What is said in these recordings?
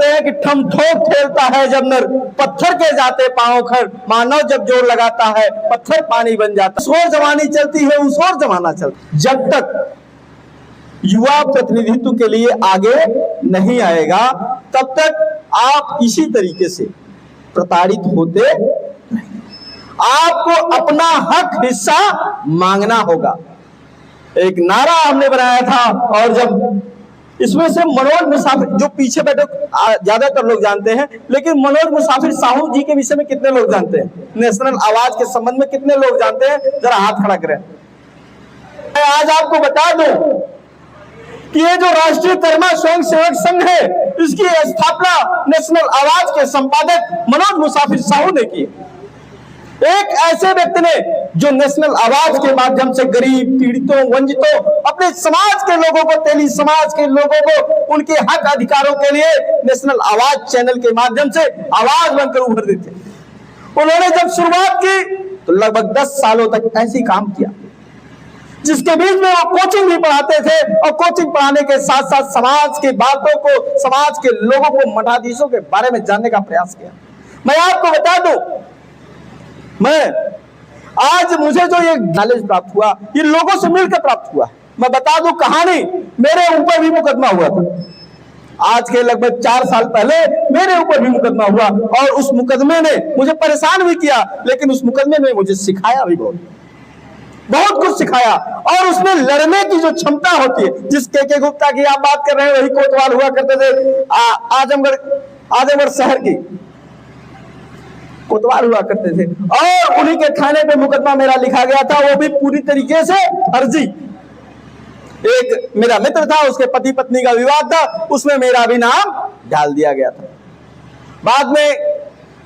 कहते हैं कि ठम ठोक खेलता है जब नर, पत्थर के जाते पांव खर, मानव जब जोर लगाता है पत्थर पानी बन जाता। उस ओर जवानी चलती है, उस ओर जमाना चलता। जब तक युवा प्रतिनिधित्व के लिए आगे नहीं आएगा तब तक आप इसी तरीके से प्रताड़ित होते रहेंगे। आपको अपना हक हिस्सा मांगना होगा। एक नारा हमने बनाया था, और जब इसमें से मनोज मुसाफिर, जो पीछे बैठे ज्यादातर लोग जानते हैं, लेकिन मनोज मुसाफिर साहू जी के विषय में कितने लोग जानते हैं, नेशनल आवाज के संबंध में कितने लोग जानते हैं, जरा हाथ खड़ा करें। मैं आज आपको बता दूं कि ये जो राष्ट्रीय कर्मा स्वयं सेवक संघ है, इसकी स्थापना नेशनल आवाज के संपादक मनोज मुसाफिर साहू ने की। एक ऐसे व्यक्ति ने जो नेशनल आवाज के माध्यम से गरीब, पीड़ितों, वंचितों, अपने समाज के लोगों को, तेली समाज के लोगों को उनके हक अधिकारों के लिए नेशनल आवाज चैनल के माध्यम से आवाज बनकर उभरते थे। उन्होंने जब शुरुआत की तो लगभग 10 सालों तक ऐसी काम किया, जिसके बीच में वो कोचिंग भी पढ़ाते थे, और कोचिंग पढ़ाने के साथ साथ समाज की बातों को, समाज के लोगों को, मठाधीशों के बारे में जानने का प्रयास किया। मैं आपको बता दूं, मैं आज मुझे जो ये नॉलेज प्राप्त हुआ, ये लोगों से मिलकर प्राप्त हुआ। मैं बता दूं कहानी, मेरे ऊपर भी मुकदमा हुआ था। आज के लगभग 4 साल पहले मेरे ऊपर भी मुकदमा हुआ, और उस मुकदमे ने मुझे परेशान भी किया, लेकिन उस मुकदमे में मुझे सिखाया भी बहुत कुछ सिखाया। और उसमें लड़ने की जो क्षमता होती है, जिस के गुप्ता की आप बात कर रहे हैं, वही कोतवाल हुआ करते थे आजमगढ़ शहर की कोतवाल हुआ करते थे, और उन्हीं के थाने पे मुकदमा मेरा लिखा गया था, वो भी पूरी तरीके से फर्जी। एक मेरा मित्र था, उसके पति पत्नी का विवाद था, उसमें मेरा भी नाम डाल दिया गया था। बाद में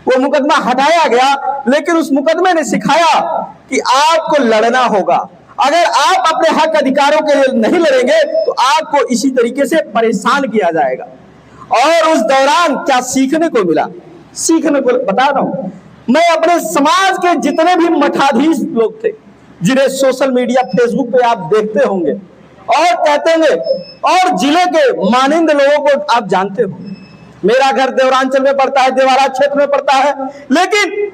वो मुकदमा हटाया गया, लेकिन उस मुकदमे ने सिखाया कि आपको लड़ना होगा। अगर आप अपने हक अधिकारों के लिए नहीं लड़ेंगे तो आपको इसी तरीके से परेशान किया जाएगा। और उस दौरान क्या सीखने को मिला, सीखने को बता रहा हूं। मैं अपने समाज के जितने भी मठाधीश लोग थे, जिन्हें सोशल मीडिया, फेसबुक पे आप देखते होंगे और कहते होंगे, और जिले के मानिंद लोगों को आप जानते हो। मेरा घर देवरांचल में पड़ता है, देवारा क्षेत्र में पड़ता है, लेकिन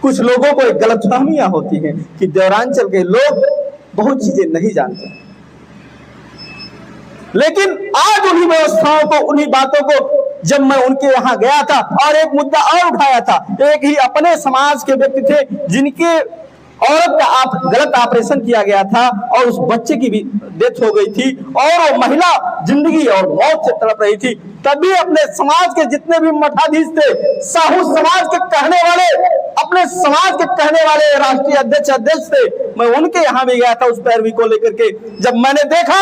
कुछ लोगों को एक गलतफहमियां होती हैं कि देवरांचल के लोग बहुत चीजें नहीं जानते। लेकिन आज उन्हीं व्यवस्थाओं को, उन्हीं बातों को जब मैं उनके यहाँ गया था, और एक मुद्दा और उठाया था, एक ही अपने समाज के व्यक्ति थे जिनके औरत का गलत ऑपरेशन किया गया था, और उस बच्चे की भी डेथ हो गई थी, और वो महिला जिंदगी और मौत से तड़प रही थी। तभी अपने समाज के जितने भी मठाधीश थे, साहू समाज के कहने वाले, अपने समाज के कहने वाले राष्ट्रीय अध्यक्ष थे, मैं उनके यहाँ भी गया था उस पैरवी को लेकर के। जब मैंने देखा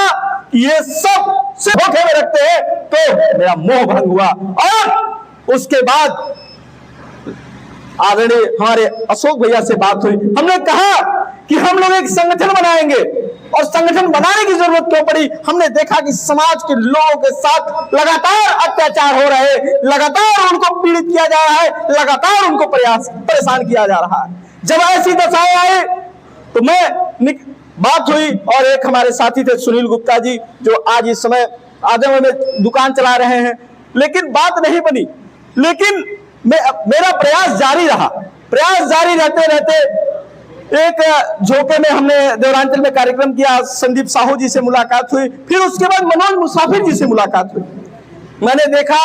कि ये सब धोखे में रखते हैं तो मेरा मोह भंग हुआ। और उसके बाद आदरणीय हमारे अशोक भैया से बात हुई, हमने कहा कि हम लोग एक संगठन बनाएंगे, और संगठन बनाने की जरूरत क्यों पड़ी, हमने देखा कि समाज के लोगों के साथ लगातार अत्याचार हो रहे हैं, लगातार उनको पीड़ित किया जा रहा है, लगातार उनको परेशान किया जा रहा है। जब ऐसी दशाएं आई तो मैं बात हुई, और एक हमारे साथी थे सुनील गुप्ता जी, जो आज इस समय आजमगढ़ में दुकान चला रहे हैं, लेकिन बात नहीं बनी। लेकिन मेरा प्रयास जारी रहा। प्रयास जारी रहते रहते एक झोंके में हमने देवरांचल में कार्यक्रम किया, संदीप साहू जी से मुलाकात हुई, फिर उसके बाद मनोज मुसाफिर जी से मुलाकात हुई। मैंने देखा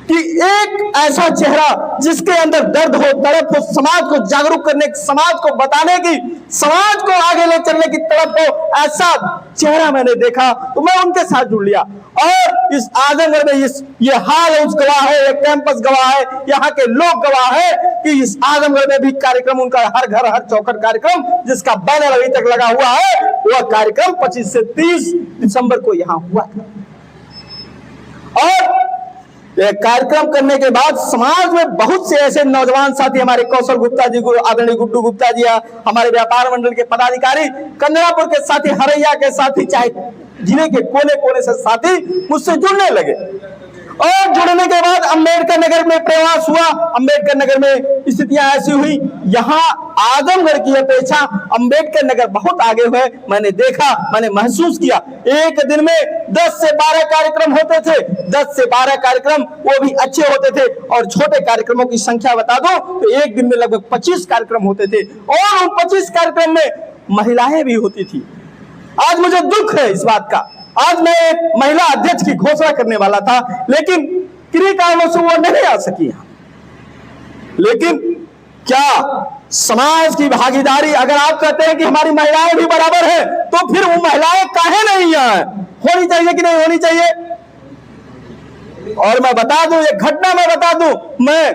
कि एक ऐसा चेहरा जिसके अंदर दर्द हो, तड़प हो, समाज को जागरूक करने, समाज को बताने की, समाज को आगे ले चलने की तड़प हो, ऐसा चेहरा मैंने देखा तो मैं उनके साथ जुड़ लिया। और इस आजमगढ़ में ये हाल उस गवाह है, ये कैंपस गवाह है, यहाँ के लोग गवाह है कि इस आजमगढ़ में भी कार्यक्रम उनका हर घर हर चौखट कार्यक्रम, जिसका बैनर अभी तक लगा हुआ है, वह कार्यक्रम 25 से 30 दिसंबर को यहाँ हुआ था। और कार्यक्रम करने के बाद समाज में बहुत से ऐसे नौजवान साथी, हमारे कौशल गुप्ता जी, आदरणीय गुड्डू गुप्ता जी, हमारे व्यापार मंडल के पदाधिकारी, कंदरापुर के साथी, हरैया के साथी, चाहे जिले के कोने कोने से साथी मुझसे जुड़ने लगे। और जुड़ने के बाद अंबेडकर नगर में प्रवास हुआ। अंबेडकर नगर में स्थितियां ऐसी हुई, यहाँ आजमगढ़ की अपेक्षा अंबेडकर नगर बहुत आगे हुए। मैंने देखा, मैंने महसूस किया। एक दिन में 10 से 12 कार्यक्रम होते थे, 10 से 12 कार्यक्रम, वो भी अच्छे होते थे। और छोटे कार्यक्रमों की संख्या बता दो तो एक दिन में लगभग 25 कार्यक्रम होते थे, और उन 25 कार्यक्रम में महिलाएं भी होती थी। आज मुझे दुख है इस बात का। आज मैं एक महिला अध्यक्ष की घोषणा करने वाला था, लेकिन किन्हीं कारणों से वो नहीं आ सकी। लेकिन क्या समाज की भागीदारी, अगर आप कहते हैं कि हमारी महिलाएं भी बराबर है, तो फिर वो महिलाएं काहे नहीं आए? होनी चाहिए कि नहीं होनी चाहिए? और मैं बता दूं, एक घटना मैं बता दूं, मैं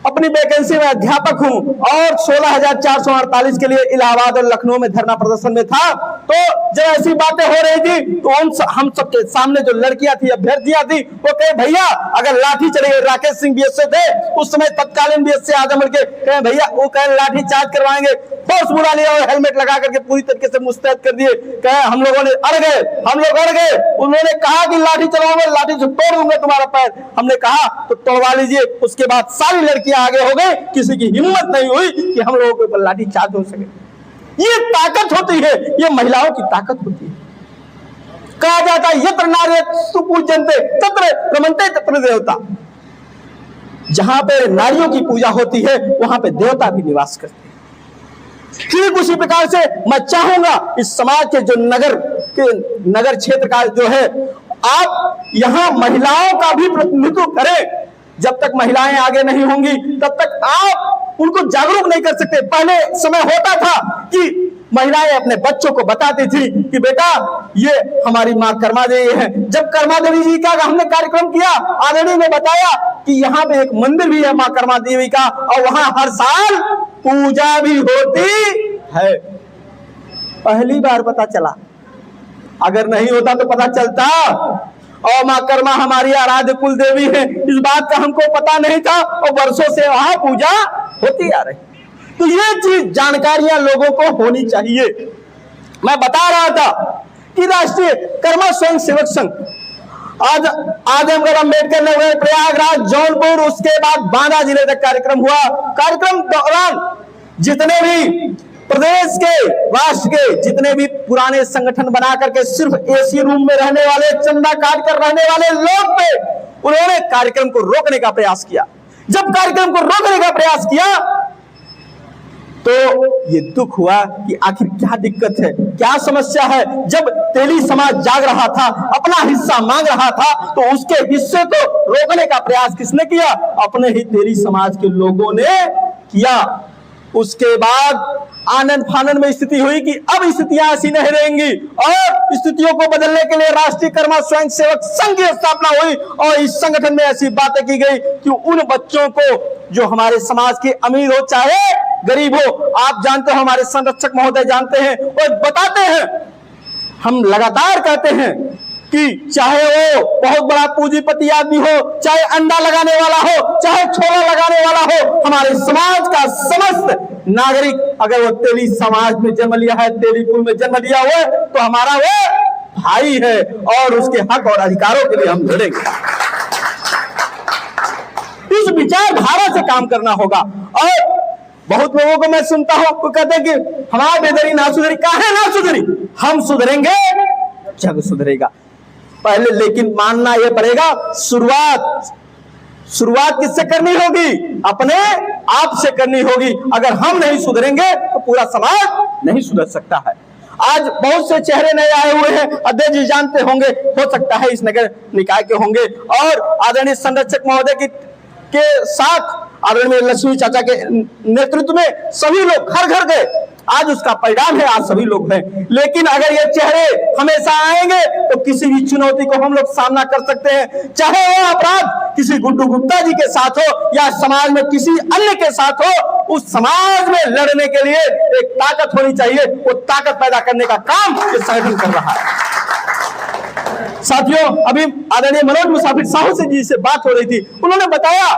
अपनी वैकेंसी में अध्यापक हूं और 16,448 के लिए इलाहाबाद और लखनऊ में धरना प्रदर्शन में था। तो जब ऐसी बातें हो रही थी तो हम सबके सामने जो लड़कियां थी, अभ्यर्थियां थी, वो कहे भैया अगर लाठी चलेगी, राकेश सिंह बीएसए थे उस समय, तत्कालीन बीएसए आजमगढ़ के, कहे भैया वो कहे लाठी चार्ज करवाएंगे, फोर्स बुला लिया और हेलमेट लगा करके पूरी तरीके से मुस्तैद कर दिए। कहे हम लोगों ने अड़ गए, हम लोग अड़ गए। उन्होंने कहा कि लाठी चलाऊंगा, लाठी से तोड़ दूंगा तुम्हारा पैर। हमने कहा तो तोड़वा लीजिए। उसके बाद सारी लड़कियां आगे हो गए, किसी की हिम्मत नहीं हुई कि हम लोगों के ऊपर लाठी चार्ज हो सके। ये ताकत होती है, ये महिलाओं की ताकत होती है। कहा जाता है यत्र नार्यः सुपूज्यन्ते तत्र रमन्ते तत्र देवता। जहां पे नारियों की पूजा होती है वहां पे देवता भी निवास करते हैं। ठीक उसी प्रकार से मैं चाहूंगा इस समाज के जो नगर क्षेत्र का जो है, आप यहां महिलाओं का भी प्रतिनिधित्व करें। जब तक महिलाएं आगे नहीं होंगी तब तक आप उनको जागरूक नहीं कर सकते। पहले समय होता था कि महिलाएं अपने बच्चों को बताती थी कि बेटा ये हमारी मां कर्मा देवी है। जब कर्मा देवी जी का हमने कार्यक्रम किया, आदरणीय ने बताया कि यहाँ पे एक मंदिर भी है मां कर्मा देवी का, और वहां हर साल पूजा भी होती है। पहली बार पता चला, अगर नहीं होता तो पता चलता। और मां कर्मा हमारी आराध्य कुल देवी है, इस बात का हमको पता नहीं था, और वर्षों से वहां पूजा होती आ रही। तो ये चीज जानकारियां लोगों को होनी चाहिए। मैं बता रहा था कि राष्ट्रीय कर्मा स्वयं सेवक संघ आज आजमगढ़, अम्बेडकर नगर, प्रयागराज, जौनपुर, उसके बाद बांदा जिले तक कार्यक्रम हुआ। कार्यक्रम दौरान जितने भी प्रदेश के, राष्ट्र के जितने भी पुराने संगठन बना करके सिर्फ एसी रूम में रहने वाले, चंदा काट कर रहने वाले लोग थे, उन्होंने कार्यक्रम को रोकने का प्रयास किया। जब कार्यक्रम को रोकने का प्रयास किया तो ये दुख हुआ कि आखिर क्या दिक्कत है, क्या समस्या है। जब तेली समाज जाग रहा था, अपना हिस्सा मांग रहा था, तो उसके हिस्से को रोकने का प्रयास किसने किया? अपने ही तेली समाज के लोगों ने किया। उसके बाद आनंद फानंद में स्थिति हुई कि अब स्थितियां ऐसी नहीं रहेंगी, और स्थितियों को बदलने के लिए राष्ट्रीय कर्मा स्वयं सेवक संघ की स्थापना हुई। और इस संगठन में ऐसी बातें की गई कि उन बच्चों को जो हमारे समाज के अमीर हो चाहे गरीब हो, आप जानते हो, हमारे संरक्षक महोदय जानते हैं और बताते हैं, हम लगातार कहते हैं कि चाहे वो बहुत बड़ा पूंजीपति आदमी हो, चाहे अंडा लगाने वाला हो, चाहे छोला लगाने वाला हो, हमारे समाज का समस्त नागरिक अगर वो तेली समाज में जन्म लिया है, तेली कुल में जन्म लिया हुआ है, तो हमारा वो भाई है और उसके हक और अधिकारों के लिए हम लड़ेंगे। इस विचारधारा से काम करना होगा। और बहुत लोगों को मैं सुनता हूं, वो कहते हैं कि हमारा बेदरी ना सुधरी। काहे ना सुधरी? हम सुधरेंगे जब सुधरेगा पहले, लेकिन मानना यह पड़ेगा शुरुआत किससे करनी होगी? अपने आप से करनी होगी। अगर हम नहीं सुधरेंगे तो पूरा समाज नहीं सुधर सकता है। आज बहुत से चेहरे नए आए हुए हैं, अध्यक्ष जी जानते होंगे, हो सकता है इस नगर निकाय के होंगे, और आदरणीय संरक्षक महोदय के साथ आदरणीय लक्ष्मी चाचा के नेतृत्व में सभी लोग घर घर गए। आज उसका परिणाम है, आज सभी लोग हैं। लेकिन अगर ये चेहरे हमेशा आएंगे तो किसी भी चुनौती को हम लोग सामना कर सकते हैं, चाहे वो अपराध किसी गुड्डू गुप्ता जी के साथ हो या समाज में किसी अन्य के साथ हो। उस समाज में लड़ने के लिए एक ताकत होनी चाहिए, वो ताकत पैदा करने का काम ये संगठन कर रहा है। साथियों, अभी आदरणीय मनोज मुसाफिर साहू से जी से बात हो रही थी, उन्होंने बताया,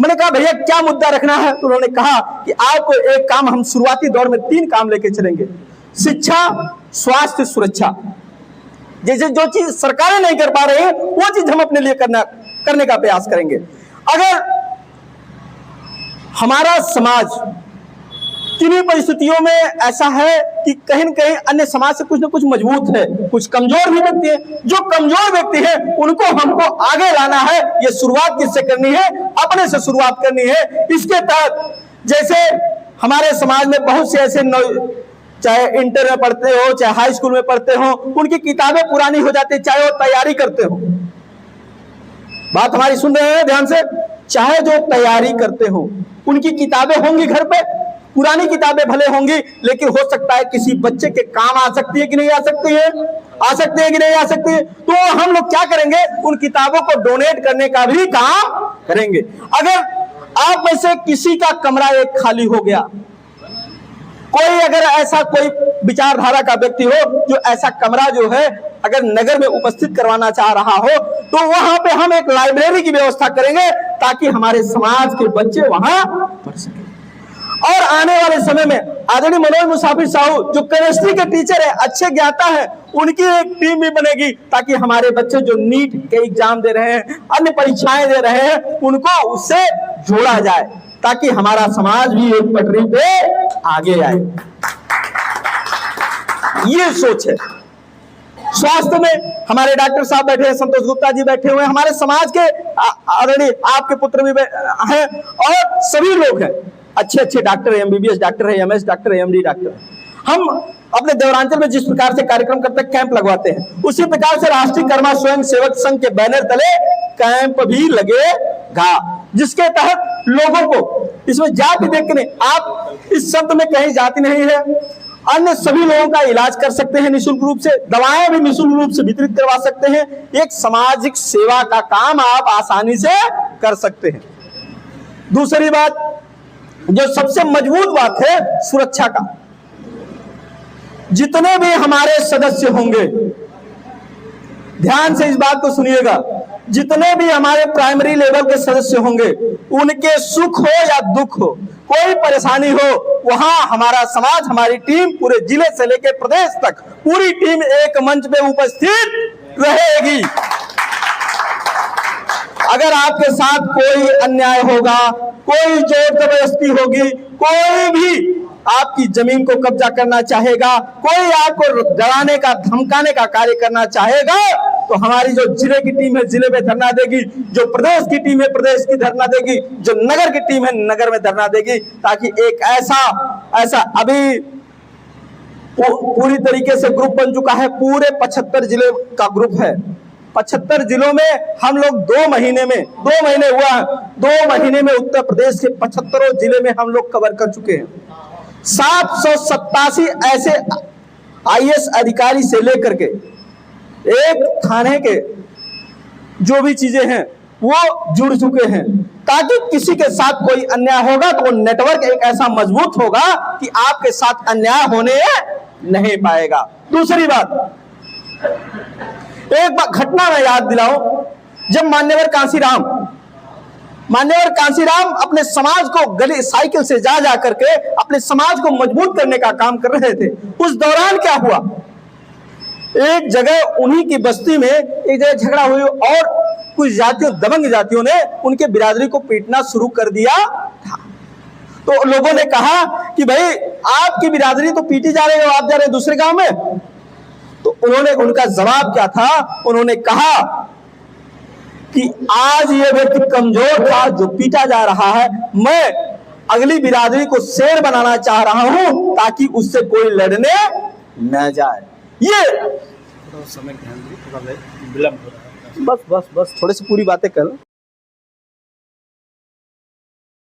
मैंने कहा भैया क्या मुद्दा रखना है, तो उन्होंने कहा कि आपको एक काम, हम शुरुआती दौर में 3 काम लेके चलेंगे, शिक्षा, स्वास्थ्य, सुरक्षा। जैसे जो चीज सरकारें नहीं कर पा रही है वो चीज हम अपने लिए करने का प्रयास करेंगे। अगर हमारा समाज किन्हीं परिस्थितियों में ऐसा है कि कहीं न कहीं अन्य समाज से कुछ न कुछ मजबूत है, कुछ कमजोर भी व्यक्ति है, जो कमजोर व्यक्ति है उनको हमको आगे लाना है। ये शुरुआत किससे करनी है? अपने से शुरुआत करनी है। इसके तहत जैसे हमारे समाज में बहुत से ऐसे चाहे इंटर में पढ़ते हो, चाहे हाई स्कूल में पढ़ते हो, उनकी किताबें पुरानी हो जाती है, चाहे वो तैयारी करते हो। बात हमारी सुन रहे हैं ध्यान से? चाहे जो तैयारी करते हो उनकी किताबें होंगी घर पे, पुरानी किताबें भले होंगी, लेकिन हो सकता है किसी बच्चे के काम आ सकती है कि नहीं आ सकती है? आ सकती है कि नहीं आ सकती है? तो हम लोग क्या करेंगे? उन किताबों को डोनेट करने का भी काम करेंगे। अगर आप में से किसी का कमरा एक खाली हो गया, कोई अगर ऐसा कोई विचारधारा का व्यक्ति हो जो ऐसा कमरा जो है अगर नगर में उपस्थित करवाना चाह रहा हो, तो वहां पे हम एक लाइब्रेरी की व्यवस्था करेंगे ताकि हमारे समाज के बच्चे वहां पढ़ सकें। और आने वाले समय में आदरणीय मनोज मुसाफिर साहू जो केमिस्ट्री के टीचर है, अच्छे ज्ञाता है, उनकी एक टीम भी बनेगी ताकि हमारे बच्चे जो नीट के एग्जाम दे रहे हैं, अन्य परीक्षाएं दे रहे हैं, उनको उससे जोड़ा जाए ताकि हमारा समाज भी एक पटरी पे आगे आए। ये सोच है। स्वास्थ्य में हमारे डॉक्टर साहब बैठे हैं, संतोष गुप्ता जी बैठे हुए हैं, हमारे समाज के आदरणीय आपके पुत्र भी हैं और सभी लोग हैं, अच्छे डॉक्टर, एमबीबीएस डॉक्टर है, एमएस डॉक्टर है, एमडी डॉक्टर है। हम अपने देवरांचल में जिस प्रकार से कार्यक्रम करते हैं, कैंप लगवाते हैं, उसी प्रकार से राष्ट्रीय कर्मा स्वयं सेवक संघ के बैनर तले कैंप भी लगेगा, जिसके तहत लोगों को इसमें जाति देखने, आप इस शब्द में कहीं जाति नहीं है, अन्य सभी लोगों का इलाज कर सकते हैं निःशुल्क रूप से, दवाएं भी निःशुल्क रूप से वितरित करवा सकते हैं। एक सामाजिक सेवा का काम आप आसानी से कर सकते हैं। दूसरी बात, जो सबसे मजबूत बात है, सुरक्षा का। जितने भी हमारे सदस्य होंगे, ध्यान से इस बात को सुनिएगा, जितने भी हमारे प्राइमरी लेवल के सदस्य होंगे, उनके सुख हो या दुख हो, कोई परेशानी हो, वहां हमारा समाज, हमारी टीम पूरे जिले से लेकर प्रदेश तक पूरी टीम एक मंच पे उपस्थित रहेगी। अगर आपके साथ कोई अन्याय होगा, कोई जोर जबरदस्ती होगी, कोई भी आपकी जमीन को कब्जा करना चाहेगा, कोई आपको डराने का धमकाने का कार्य करना चाहेगा, तो हमारी जो जिले की टीम है जिले में धरना देगी, जो प्रदेश की टीम है प्रदेश की धरना देगी, जो नगर की टीम है नगर में धरना देगी, ताकि एक ऐसा अभी पूरी तरीके से ग्रुप बन चुका है, पूरे 75 जिले का ग्रुप है। 75 जिलों में हम लोग 2 महीने हुआ है, 2 महीने में उत्तर प्रदेश के 75 जिले में हम लोग कवर कर चुके हैं। 787 ऐसे आईएएस अधिकारी से लेकर के एक थाने के जो भी चीजें हैं वो जुड़ चुके हैं, ताकि किसी के साथ कोई अन्याय होगा तो वो नेटवर्क एक ऐसा मजबूत होगा कि आपके साथ अन्याय होने नहीं पाएगा। दूसरी बात, एक घटना मैं याद दिलाऊं, जब मान्यवर कांसीराम अपने समाज को गली साइकिल से जा करके अपने समाज को मजबूत करने का काम कर रहे थे, उस दौरान क्या हुआ, एक जगह उन्हीं की बस्ती में एक जगह झगड़ा हुई और कुछ जातियों, दबंग जातियों ने उनके बिरादरी को पीटना शुरू कर दिया था। तो लोगों ने कहा कि भाई आपकी बिरादरी तो पीटी जा रही है, आप जा रहे हैं दूसरे गांव में। तो उनका जवाब क्या था, उन्होंने कहा कि आज ये व्यक्ति कमजोर था जो पीटा जा रहा है, मैं अगली बिरादरी को शेर बनाना चाह रहा हूं ताकि उससे कोई लड़ने न जाए। ये समय ध्यान दीजिए, थोड़ा विलंब हो रहा है, बस थोड़ी सी पूरी बातें कर